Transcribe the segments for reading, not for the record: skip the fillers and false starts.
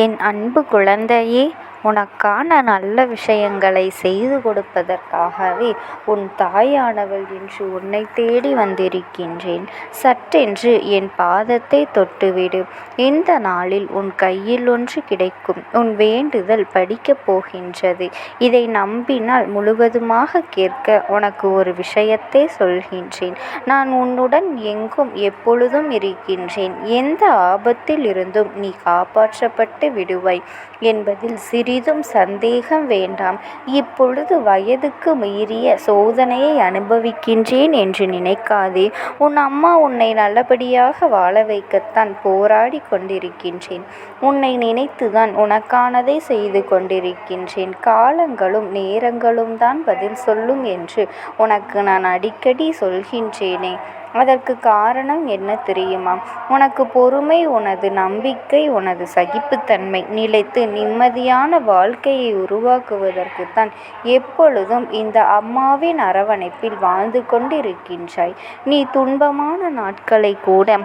என் அன்பு குழந்தையே, உனக்கான நல்ல விஷயங்களை செய்து கொடுப்பதற்காகவே உன் தாயானவள் இன்று உன்னை தேடி வந்திருக்கின்றேன். சட்டென்று என் பாதத்தை தொட்டுவிடு. இந்த நாளில் உன் கையில் ஒன்று கிடைக்கும். உன் வேண்டுதல் படிக்கப் போகின்றது. இதை நம்பினால் முழுவதுமாக கேட்க உனக்கு ஒரு விஷயத்தை சொல்கின்றேன். நான் உன்னுடன் எங்கும் எப்பொழுதும் இருக்கின்றேன். எந்த ஆபத்தில் இருந்தும் நீ காப்பாற்றப்பட்டு விடுவாய் என்பதில் சிறிதும் சந்தேகம் வேண்டாம். இப்பொழுது வயதுக்கு மீறிய சோதனையை அனுபவிக்கின்றேன் என்று நினைக்காதே. உன் அம்மா உன்னை நல்லபடியாக வாழ வைக்கத்தான் போராடி கொண்டிருக்கின்றேன். உன்னை நினைத்துதான் உனக்கானதை செய்து கொண்டிருக்கின்றேன். காலங்களும் நேரங்களும் தான் பதில் சொல்லும் என்று உனக்கு நான் அடிக்கடி சொல்கின்றேனே. அதற்கு காரணம் என்ன தெரியுமா? உனக்கு பொறுமை, உனது நம்பிக்கை, உனது சகிப்புத்தன்மை நிலைத்து நிம்மதியான வாழ்க்கையை உருவாக்குவதற்குத்தான் எப்பொழுதும் இந்த அம்மாவின் அரவணைப்பில் வாழ்ந்து கொண்டிருக்கின்றாய். நீ துன்பமான நாட்களை கூட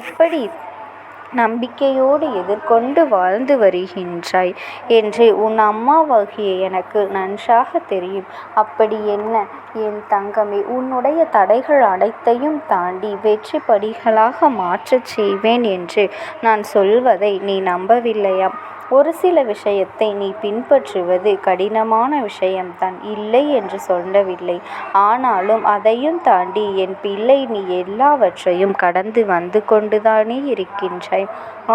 எப்படி நம்பிக்கையோடு எதிர்கொண்டு வாழ்ந்து வருகின்றாய் என்று உன் அம்மாவாகிய எனக்கு நன்றாக தெரியும். அப்படி என்ன என் தங்கமே, உன்னுடைய தடைகள் அனைத்தையும் தாண்டி வெற்றி படிகளாக மாற்றச் செய்வேன் என்று நான் சொல்வதை நீ நம்பவில்லையா? ஒரு சில விஷயத்தை நீ பின்பற்றுவது கடினமான விஷயம்தான், இல்லை என்று சொல்லவில்லை. ஆனாலும் அதையும் தாண்டி என் பிள்ளை, நீ எல்லாவற்றையும் கடந்து வந்து கொண்டுதானே இருக்கின்றாய்.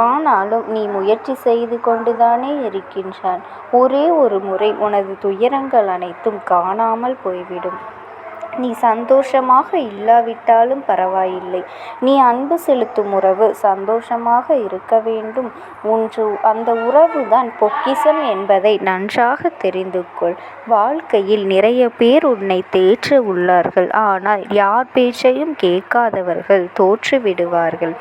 ஆனாலும் நீ முயற்சி செய்து கொண்டுதானே இருக்கின்றாய். ஒரே ஒரு முறை உனது துயரங்கள் அனைத்தும் காணாமல் போய்விடும். நீ சந்தோஷமாக இல்லாவிட்டாலும் பரவாயில்லை. நீ அன்பு செலுத்தும் உறவு சந்தோஷமாக இருக்க வேண்டும். அந்த உறவுதான் பொக்கிஷம் என்பதை நன்றாக தெரிந்து கொள். வாழ்க்கையில் நிறைய பேர் உன்னை தேற்ற உள்ளார்கள். ஆனால் யார் பேச்சையும் கேட்காதவர்கள் தோற்று விடுவார்கள்.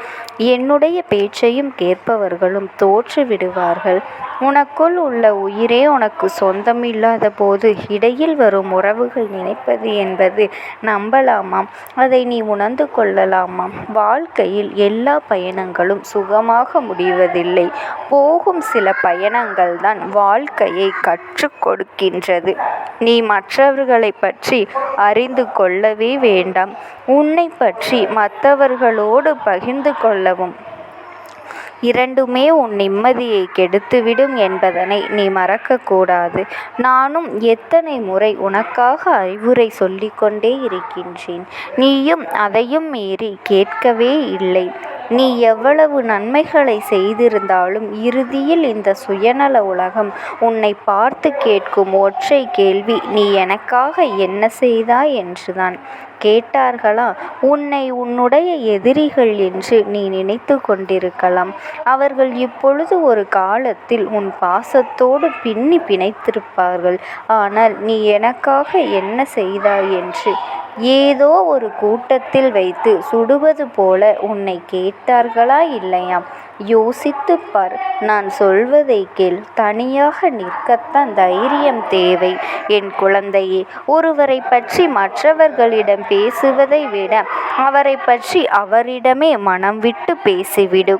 என்னுடைய பேச்சையும் கேட்பவர்களும் தோற்று விடுவார்கள். உனக்குள் உள்ள உயிரே உனக்கு சொந்தமில்லாத போது இடையில் வரும் உறவுகள் நினைப்பது என்பது நம்பலாமாம்? அதை நீ உணர்ந்து கொள்ளலாமாம்? வாழ்க்கையில் எல்லா பயணங்களும் சுகமாக முடிவதில்லை. போகும் சில பயணங்கள் தான் வாழ்க்கையை கற்றுக் கொடுக்கின்றது. நீ மற்றவர்களை பற்றி அறிந்து கொள்ளவே வேண்டாம். உன்னை பற்றி மற்றவர்களோடு பகிர்ந்து கொள்ளவும் இரண்டுமே உன் நிம்மதியை கெடுத்துவிடும் என்பதனை நீ மறக்கக்கூடாது. நானும் எத்தனை முறை உனக்காக அறிவுரை சொல்லிக்கொண்டே இருக்கின்றேன். நீயும் அதையும் மீறி கேட்கவே இல்லை. நீ எவ்வளவு நன்மைகளை செய்திருந்தாலும் இறுதியில் இந்த சுயநல உலகம் உன்னை பார்த்து கேட்கும் ஒற்றை கேள்வி, நீ எனக்காக என்ன செய்தாய் என்றுதான். கேட்டார்களா? உன்னை உன்னுடைய எதிரிகள் என்று நீ நினைத்து கொண்டிருக்கலாம். அவர்கள் இப்பொழுது ஒரு காலத்தில் உன் பாசத்தோடு பின்னி பிணைத்திருப்பார்கள். ஆனால் நீ எனக்காக என்ன செய்தாய் என்று ஏதோ ஒரு கூட்டத்தில் வைத்து சுடுவது போல உன்னை கேட்டார்களா இல்லையா? யோசித்துப் பார். நான் சொல்வதை கேள். தனியாக நிற்கத்தான் தைரியம் தேவை என் குழந்தையே. ஒருவரை பற்றி மற்றவர்களிடம் பேசுவதை விட அவரை பற்றி அவரிடமே மனம் விட்டு பேசிவிடு.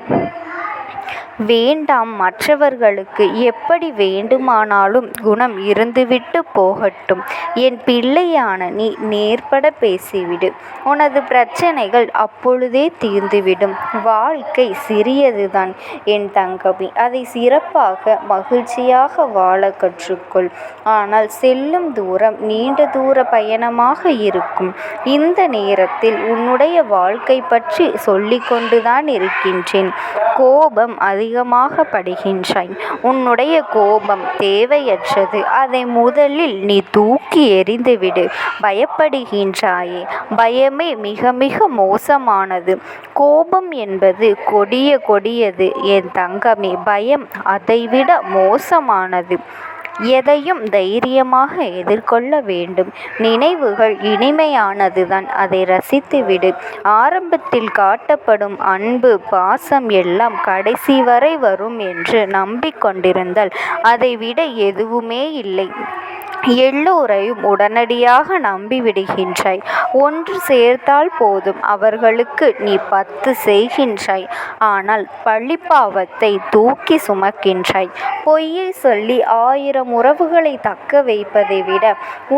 வேண்டாம், மற்றவர்களுக்கு எப்படி வேண்டுமானாலும் குணம் இருந்துவிட்டு போகட்டும். என் பிள்ளையான நீ நேர்பட பேசிவிடு. உனது பிரச்சனைகள் அப்பொழுதே தீர்ந்துவிடும். வாழ்க்கை சிறியதுதான் என் தங்கமே. அதை சிறப்பாக மகிழ்ச்சியாக வாழ கற்றுக்கொள். ஆனால் செல்லும் தூரம் நீண்ட தூர பயணமாக இருக்கும். இந்த நேரத்தில் உன்னுடைய வாழ்க்கை பற்றி சொல்லிக்கொண்டுதான் இருக்கின்றேன். கோபம் அதிகமாக படுகின்றாய். உன்னுடைய கோபம் தேவையற்றது. அதை முதலில் நீ தூக்கி எறிந்துவிடு. பயப்படுகின்றாயே, பயமே மிக மிக மோசமானது. கோபம் என்பது கொடியது என் தங்கமே. பயம் அதைவிட மோசமானது. எதையும் தைரியமாக எதிர்கொள்ள வேண்டும். நினைவுகள் இனிமையானதுதான், அதை ரசித்துவிடு. ஆரம்பத்தில் காட்டப்படும் அன்பு, பாசம் எல்லாம் கடைசி வரை வரும் என்று நம்பிக்கொண்டிருந்தால் அதைவிட எதுவுமே இல்லை. எல்லோரையும் உடனடியாக நம்பிவிடுகின்றாய். ஒன்று சேர்த்தால் போதும் அவர்களுக்கு நீ 10 செய்கின்றாய். ஆனால் பழிப்பாவத்தை தூக்கி சுமக்கின்றாய். பொய்யை சொல்லி 1000 உறவுகளை தக்க வைப்பதை விட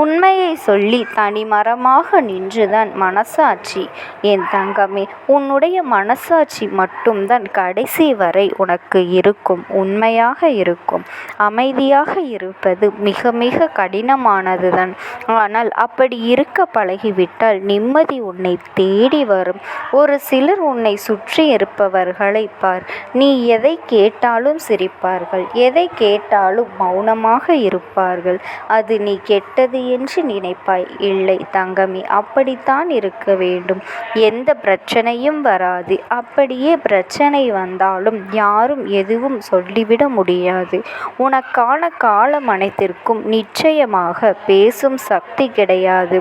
உண்மையை சொல்லி தனிமரமாக நின்றுதான் மனசாட்சி. என் தங்கமே, உன்னுடைய மனசாட்சி மட்டும்தான் கடைசி வரை உனக்கு இருக்கும், உண்மையாக இருக்கும். அமைதியாக இருப்பது மிக மிக கடினமானதுதான். ஆனால் அப்படி இருக்க பழகிவிட்டால் நிம்மதி உன்னை தேடி வரும். ஒரு சிலர் உன்னை சுற்றி இருப்பவர்களை பார். நீ எதை கேட்டாலும் சிரிப்பார்கள், எதை கேட்டாலும் மௌனமாக இருப்பார்கள். அது நீ கெட்டது என்று நினைப்பாய். இல்லை தங்கமே, அப்படித்தான் இருக்க வேண்டும். எந்த பிரச்சனையும் வராது. அப்படியே பிரச்சனை வந்தாலும் யாரும் எதுவும் சொல்லிவிட முடியாது. உனக்கான காலம் அனைத்திற்கும் நிச்சயமாக பேசும் சக்தி கிடையாது.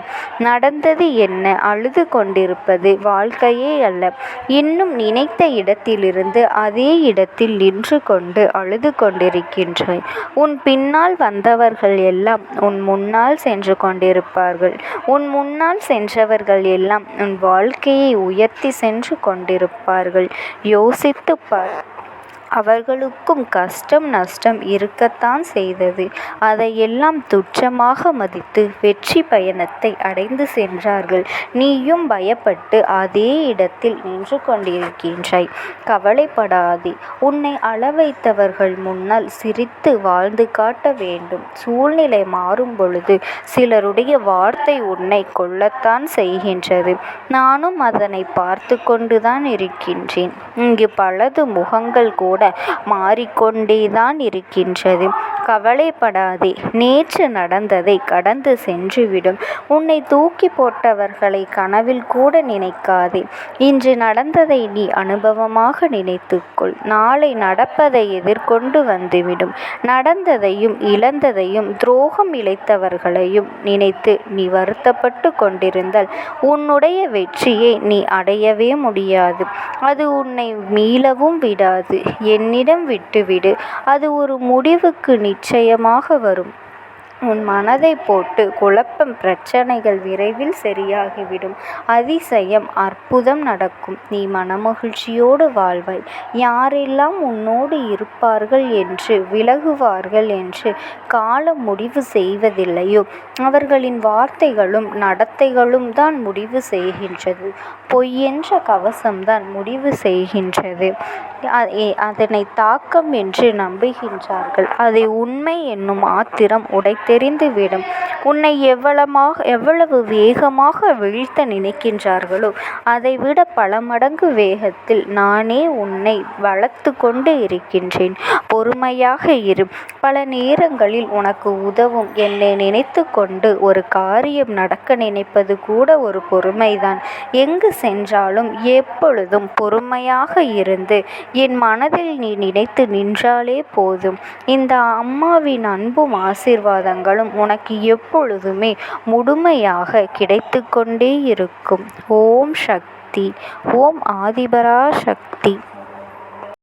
நடந்தது என்ன? அழுது கொண்டிருப்பது வாழ்க்கையே அல்ல. இன்னும் நினைத்த இடத்திலிருந்து அதே இடத்தில் நின்று கொண்டு அழுது கொண்டிருக்கின்றாய். உன் பின்னால் வந்தவர்கள் எல்லாம் உன் முன்னால் சென்று கொண்டிருப்பார்கள். உன் முன்னால் சென்றவர்கள் எல்லாம் உன் வாழ்க்கையை உயர்த்தி சென்று கொண்டிருப்பார்கள். யோசித்துப் பார். அவர்களுக்கும் கஷ்டம் நஷ்டம் இருக்கத்தான் செய்தது. அதையெல்லாம் துச்சமாக மதித்து வெற்றி பயணத்தை அடைந்து சென்றார்கள். நீயும் பயப்பட்டு அதே இடத்தில் நின்று கொண்டிருக்கின்றாய். கவலைப்படாதே. உன்னை அளவைத்தவர்கள் முன்னால் சிரித்து வாழ்ந்து காட்ட வேண்டும். சூழ்நிலை மாறும் பொழுது சிலருடைய வார்த்தை உன்னை கொல்லத்தான் செய்கின்றது. நானும் அதனை பார்த்து கொண்டுதான் இருக்கின்றேன். இங்கு பலது முகங்கள் கூட மாறிக்கொண்டேதான் இருக்கின்றது. கவலைப்படாதே. நேற்று நடந்ததை கடந்து சென்றுவிடும். உன்னை தூக்கி போட்டவர்களை கனவில் கூட நினைக்காதே. இன்று நடந்ததை நீ அனுபவமாக நினைத்துக்கொள். நாளை நடப்பதை எதிர்கொண்டு வந்துவிடும். நடந்ததையும் இழந்ததையும் துரோகம் இழைத்தவர்களையும் நினைத்து நீ வருத்தப்பட்டு கொண்டிருந்தால் உன்னுடைய வெற்றியை நீ அடையவே முடியாது. அது உன்னை மீளவும் விடாது. என்னிடம் விட்டுவிடு. அது ஒரு முடிவுக்கு நிச்சயமாக வரும். உன் மனதை போட்டு குழப்பம். பிரச்சனைகள் விரைவில் சரியாகிவிடும். அதிசயம், அற்புதம் நடக்கும். நீ மனமகிழ்ச்சியோடு வாழ்வாய். யாரெல்லாம் உன்னோடு இருப்பார்கள் என்று விலகுவார்கள் என்று காலம் முடிவு செய்வதில்லையோ அவர்களின் வார்த்தைகளும் நடத்தைகளும் தான் முடிவு செய்கின்றது. பொய்யென்ற கவசம்தான் முடிவு செய்கின்றது. அதனை தாக்கம் என்று நம்புகின்றார்கள். அதை உண்மை என்னும் ஆத்திரம் உடைத்தெறிந்துவிடும். உன்னை எவ்வளவு வேகமாக வீழ்த்த நினைக்கின்றார்களோ அதைவிட பல மடங்கு வேகத்தில் நானே உன்னை வளர்த்து கொண்டு இருக்கின்றேன். பொறுமையாக இரு. பல நேரங்களில் உனக்கு உதவும் என்னை நினைத்து கொண்டு ஒரு காரியம் நடக்க நினைப்பது கூட ஒரு பொறுமைதான். எங்கு சென்றாலும் எப்பொழுதும் பொறுமையாக இருந்து என் மனதில் நீ நினைத்து நின்றாலே போதும். இந்த அம்மாவின் அன்பும் ஆசீர்வாதங்களும் உனக்கு எப்பொழுதுமே முழுமையாக கிடைத்து கொண்டே இருக்கும். ஓம் சக்தி. ஓம் ஆதிபரா சக்தி.